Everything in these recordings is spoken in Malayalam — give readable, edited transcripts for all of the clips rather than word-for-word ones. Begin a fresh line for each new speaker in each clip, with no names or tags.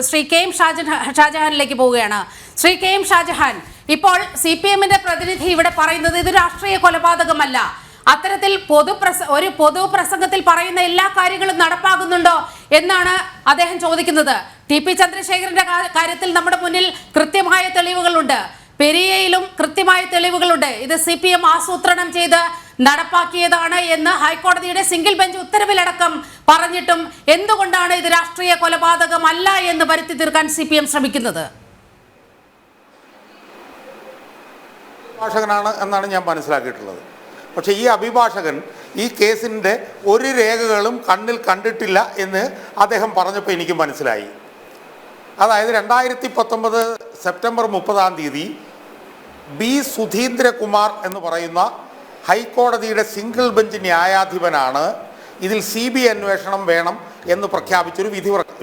ശ്രീ കെ എം ഷാജഹാനിലേക്ക് പോവുകയാണ്. ശ്രീ കെ എം ഷാജഹാൻ, ഇപ്പോൾ CPM-ന്റെ പ്രതിനിധി ഇവിടെ പറയുന്നത് ഇത് രാഷ്ട്രീയ കൊലപാതകമല്ല, അത്തരത്തിൽ ഒരു പൊതു പ്രസംഗത്തിൽ പറയുന്ന എല്ലാ കാര്യങ്ങളും നടപ്പാകുന്നുണ്ടോ എന്നാണ് അദ്ദേഹം ചോദിക്കുന്നത്. TP ചന്ദ്രശേഖരന്റെ കാര്യത്തിൽ നമ്മുടെ മുന്നിൽ കൃത്യമായ തെളിവുകളുണ്ട്, പെരിയയിലും കൃത്യമായ തെളിവുകളുണ്ട്. ഇത് CPM ആസൂത്രണം ചെയ്ത് നടപ്പാക്കിയതാണ് എന്ന് ഹൈക്കോടതിയുടെ സിംഗിൾ ബെഞ്ച് ഉത്തരവിലടക്കം പറഞ്ഞിട്ടും എന്തുകൊണ്ടാണ് ഇത് രാഷ്ട്രീയ കൊലപാതകമല്ല എന്ന് വരുത്തി തീർക്കാൻ CPM ശ്രമിക്കുന്നത്?
അഭിഭാഷകനാണ് എന്നാണ് ഞാൻ മനസ്സിലാക്കിയിട്ടുള്ളത്. പക്ഷേ ഈ അഭിഭാഷകൻ ഈ കേസിൻ്റെ ഒരു രേഖകളും കണ്ണിൽ കണ്ടിട്ടില്ല എന്ന് അദ്ദേഹം പറഞ്ഞപ്പോൾ എനിക്ക് മനസ്സിലായി. അതായത് 2019 സെപ്റ്റംബർ 30 ബി സുധീന്ദ്രകുമാർ എന്ന് പറയുന്ന ഹൈക്കോടതിയുടെ സിംഗിൾ ബെഞ്ച് ന്യായാധിപനാണ് ഇതിൽ CBI അന്വേഷണം വേണം എന്ന് പ്രഖ്യാപിച്ചൊരു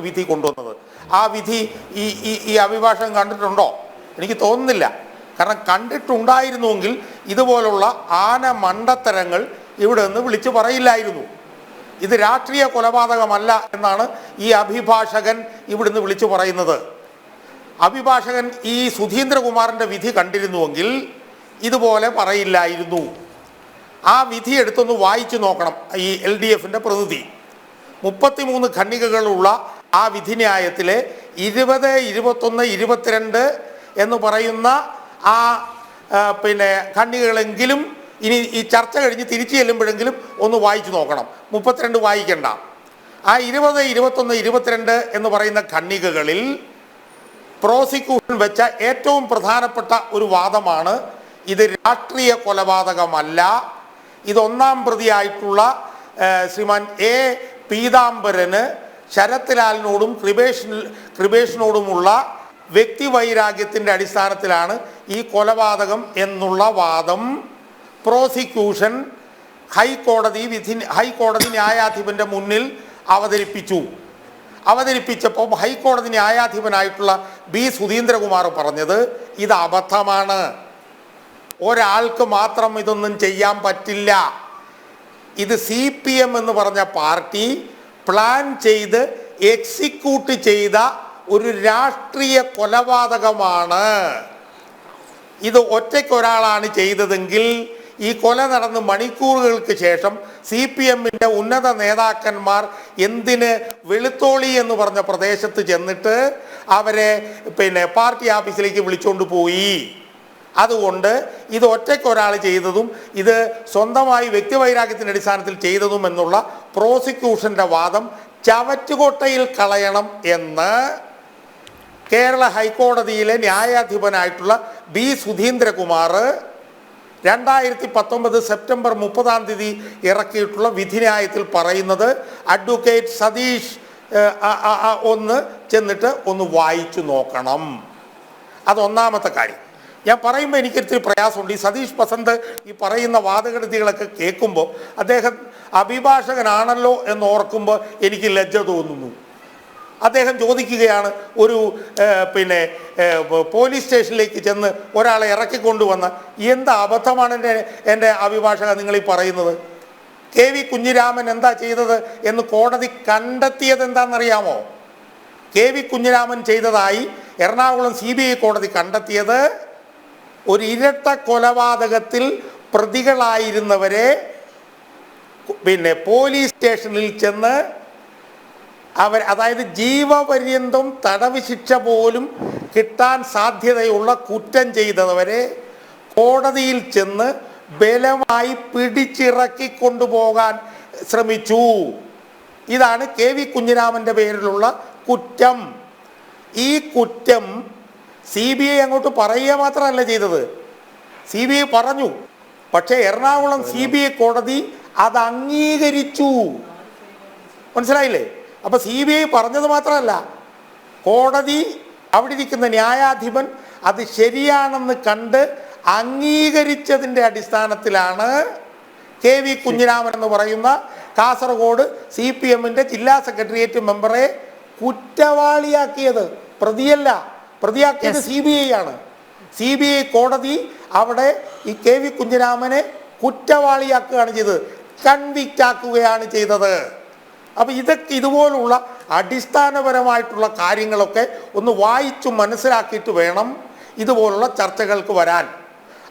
വിധി കൊണ്ടുവന്നത്. ആ വിധി ഈ അഭിഭാഷകൻ കണ്ടിട്ടുണ്ടോ? എനിക്ക് തോന്നുന്നില്ല. കാരണം കണ്ടിട്ടുണ്ടായിരുന്നുവെങ്കിൽ ഇതുപോലുള്ള ആന മണ്ടത്തരങ്ങൾ ഇവിടെ നിന്ന് വിളിച്ചു പറയില്ലായിരുന്നു. ഇത് രാഷ്ട്രീയ കൊലപാതകമല്ല എന്നാണ് ഈ അഭിഭാഷകൻ ഇവിടുന്ന് വിളിച്ചു പറയുന്നത്. അഭിഭാഷകൻ ഈ സുധീന്ദ്രകുമാറിൻ്റെ വിധി കണ്ടിരുന്നുവെങ്കിൽ ഇതുപോലെ പറയില്ലായിരുന്നു. ആ വിധി എടുത്തൊന്ന് വായിച്ചു നോക്കണം. ഈ LDF-ന്റെ പ്രതിനിധി 33 ഖണ്ഡികകളുള്ള ആ വിധിന്യായത്തിലെ 20, 21, 22 എന്ന് പറയുന്ന ആ ഖണ്ഡികകളെങ്കിലും ഇനി ഈ ചർച്ച കഴിഞ്ഞ് തിരിച്ചു ചെല്ലുമ്പോഴെങ്കിലും ഒന്ന് വായിച്ചു നോക്കണം. 32 വായിക്കണ്ട. ആ 20, 21, 22 എന്ന് പറയുന്ന ഖണ്ഡികകളിൽ പ്രോസിക്യൂഷൻ വെച്ച ഏറ്റവും പ്രധാനപ്പെട്ട ഒരു വാദമാണ് ഇത് രാഷ്ട്രീയ കൊലപാതകമല്ല. ഇത് ഒന്നാം പ്രതിയായിട്ടുള്ള ശ്രീമാൻ A പീതാംബരന് ശരത് ലാലിനോടും കൃപേഷിനോടുമുള്ള വ്യക്തിവൈരാഗ്യത്തിൻ്റെ അടിസ്ഥാനത്തിലാണ് ഈ കൊലപാതകം എന്നുള്ള വാദം പ്രോസിക്യൂഷൻ ഹൈക്കോടതി ന്യായാധിപൻ്റെ മുന്നിൽ അവതരിപ്പിച്ചപ്പോൾ ഹൈക്കോടതി ന്യായാധിപനായിട്ടുള്ള ബി സുധീന്ദ്രകുമാർ പറഞ്ഞത് ഇത് അബദ്ധമാണ്, ഒരാൾക്ക് മാത്രം ഇതൊന്നും ചെയ്യാൻ പറ്റില്ല, ഇത് CPM എന്ന് പറഞ്ഞ പാർട്ടി പ്ലാൻ ചെയ്ത് എക്സിക്യൂട്ട് ചെയ്ത ഒരു രാഷ്ട്രീയ കൊലപാതകമാണ്. ഇത് ഒറ്റയ്ക്കൊരാളാണ് ചെയ്തതെങ്കിൽ ഈ കൊല നടന്ന് മണിക്കൂറുകൾക്ക് ശേഷം CPM-ന്റെ ഉന്നത നേതാക്കന്മാർ എന്തിന് വെളുത്തോളി എന്ന് പറഞ്ഞ പ്രദേശത്ത് ചെന്നിട്ട് അവരെ പാർട്ടി ഓഫീസിലേക്ക് വിളിച്ചുകൊണ്ട് പോയി? അതുകൊണ്ട് ഇത് ഒറ്റയ്ക്കൊരാൾ ചെയ്തതും ഇത് സ്വന്തമായി വ്യക്തിവൈരാഗ്യത്തിൻ്റെ അടിസ്ഥാനത്തിൽ ചെയ്തതും എന്നുള്ള പ്രോസിക്യൂഷൻ്റെ വാദം ചവറ്റുകൊട്ടയിൽ കളയണം എന്ന് കേരള ഹൈക്കോടതിയിലെ ന്യായാധിപനായിട്ടുള്ള ബി സുധീന്ദ്രകുമാർ 2019 സെപ്റ്റംബർ 30 ഇറക്കിയിട്ടുള്ള വിധിന്യായത്തിൽ പറയുന്നത് അഡ്വക്കേറ്റ് സതീഷ് ഒന്ന് ചെന്നിട്ട് ഒന്ന് വായിച്ചു നോക്കണം. അതൊന്നാമത്തെ കാര്യം. ഞാൻ പറയുമ്പോൾ എനിക്കിത്തിരി പ്രയാസമുണ്ട്. ഈ സതീഷ് ബസന്ത് ഈ പറയുന്ന വാദഗതികളൊക്കെ കേൾക്കുമ്പോൾ അദ്ദേഹം അഭിഭാഷകനാണല്ലോ എന്ന് ഓർക്കുമ്പോൾ എനിക്ക് ലജ്ജ തോന്നുന്നു. അദ്ദേഹം ചോദിക്കുകയാണ്, ഒരു പോലീസ് സ്റ്റേഷനിലേക്ക് ചെന്ന് ഒരാളെ ഇറക്കിക്കൊണ്ടുവന്ന എന്ത് അബദ്ധമാണ് എൻ്റെ അഭിഭാഷക നിങ്ങൾ ഈ പറയുന്നത്? KV കുഞ്ഞിരാമൻ എന്താ ചെയ്തത് എന്ന് കോടതി കണ്ടെത്തിയത് എന്താണെന്നറിയാമോ? KV കുഞ്ഞിരാമൻ ചെയ്തതായി എറണാകുളം CBI കോടതി കണ്ടെത്തിയത് ഒരു ഇരട്ട കൊലപാതകത്തിൽ പ്രതികളായിരുന്നവരെ പോലീസ് സ്റ്റേഷനിൽ ചെന്ന് അതായത് ജീവപര്യന്തം തടവ് ശിക്ഷ പോലും കിട്ടാൻ സാധ്യതയുള്ള കുറ്റം ചെയ്തവരെ കോടതിയിൽ ചെന്ന് ബലമായി പിടിച്ചിറക്കി കൊണ്ടുപോകാൻ ശ്രമിച്ചു. ഇതാണ് KV കുഞ്ഞിരാമൻ്റെ പേരിലുള്ള കുറ്റം. ഈ കുറ്റം CBI അങ്ങോട്ട് പറയുക മാത്രമല്ല ചെയ്തത്, CBI പറഞ്ഞു. പക്ഷേ എറണാകുളം CBI കോടതി അത് അംഗീകരിച്ചു. മനസ്സിലായില്ലേ? അപ്പോൾ CBI പറഞ്ഞത് മാത്രമല്ല, കോടതി അവിടെ ഇരിക്കുന്ന ന്യായാധിപൻ അത് ശരിയാണെന്ന് കണ്ട് അംഗീകരിച്ചതിൻ്റെ അടിസ്ഥാനത്തിലാണ് KV കുഞ്ഞിരാമൻ എന്ന് പറയുന്ന കാസർഗോഡ് CPM-ന്റെ ജില്ലാ സെക്രട്ടേറിയറ്റ് മെമ്പറെ കുറ്റവാളിയാക്കിയത്. പ്രതിയാക്കിയത് CBI ആണ്. CBI കോടതി അവിടെ ഈ KV കുഞ്ഞിരാമനെ കുറ്റവാളിയാക്കുകയാണ് ചെയ്തത്, കൺവിക്റ്റ് ആക്കുകയാണ് ചെയ്തത്. അപ്പോൾ ഇതുപോലുള്ള അടിസ്ഥാനപരമായിട്ടുള്ള കാര്യങ്ങളൊക്കെ ഒന്ന് വായിച്ചു മനസ്സിലാക്കിയിട്ട് വേണം ഇതുപോലുള്ള ചർച്ചകൾക്ക് വരാൻ.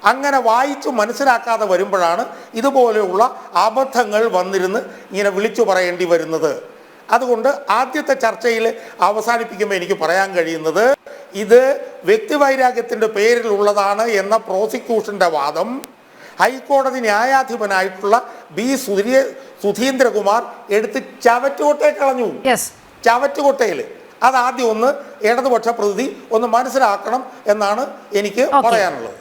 അങ്ങനെ വായിച്ചു മനസ്സിലാക്കാതെ വരുമ്പോഴാണ് ഇതുപോലെയുള്ള അബദ്ധങ്ങൾ വന്നിരുന്ന് ഇങ്ങനെ വിളിച്ചു പറയേണ്ടി വരുന്നത്. അതുകൊണ്ട് ആദ്യത്തെ ചർച്ചയിൽ അവസാനിപ്പിക്കുമ്പോൾ എനിക്ക് പറയാൻ കഴിയുന്നത്, ഇത് വ്യക്തിവൈരാഗ്യത്തിൻ്റെ പേരിലുള്ളതാണ് എന്ന പ്രോസിക്യൂഷൻ്റെ വാദം ഹൈക്കോടതി ന്യായാധിപനായിട്ടുള്ള സുധീന്ദ്രകുമാർ എടുത്ത് ചവറ്റുകൊട്ടയെ കളഞ്ഞു. ചവറ്റുകൊട്ടയിൽ അതാദ്യം ഒന്ന് ഇടതുപക്ഷ പ്രതിനിധി ഒന്ന് മനസ്സിലാക്കണം എന്നാണ് എനിക്ക് പറയാനുള്ളത്.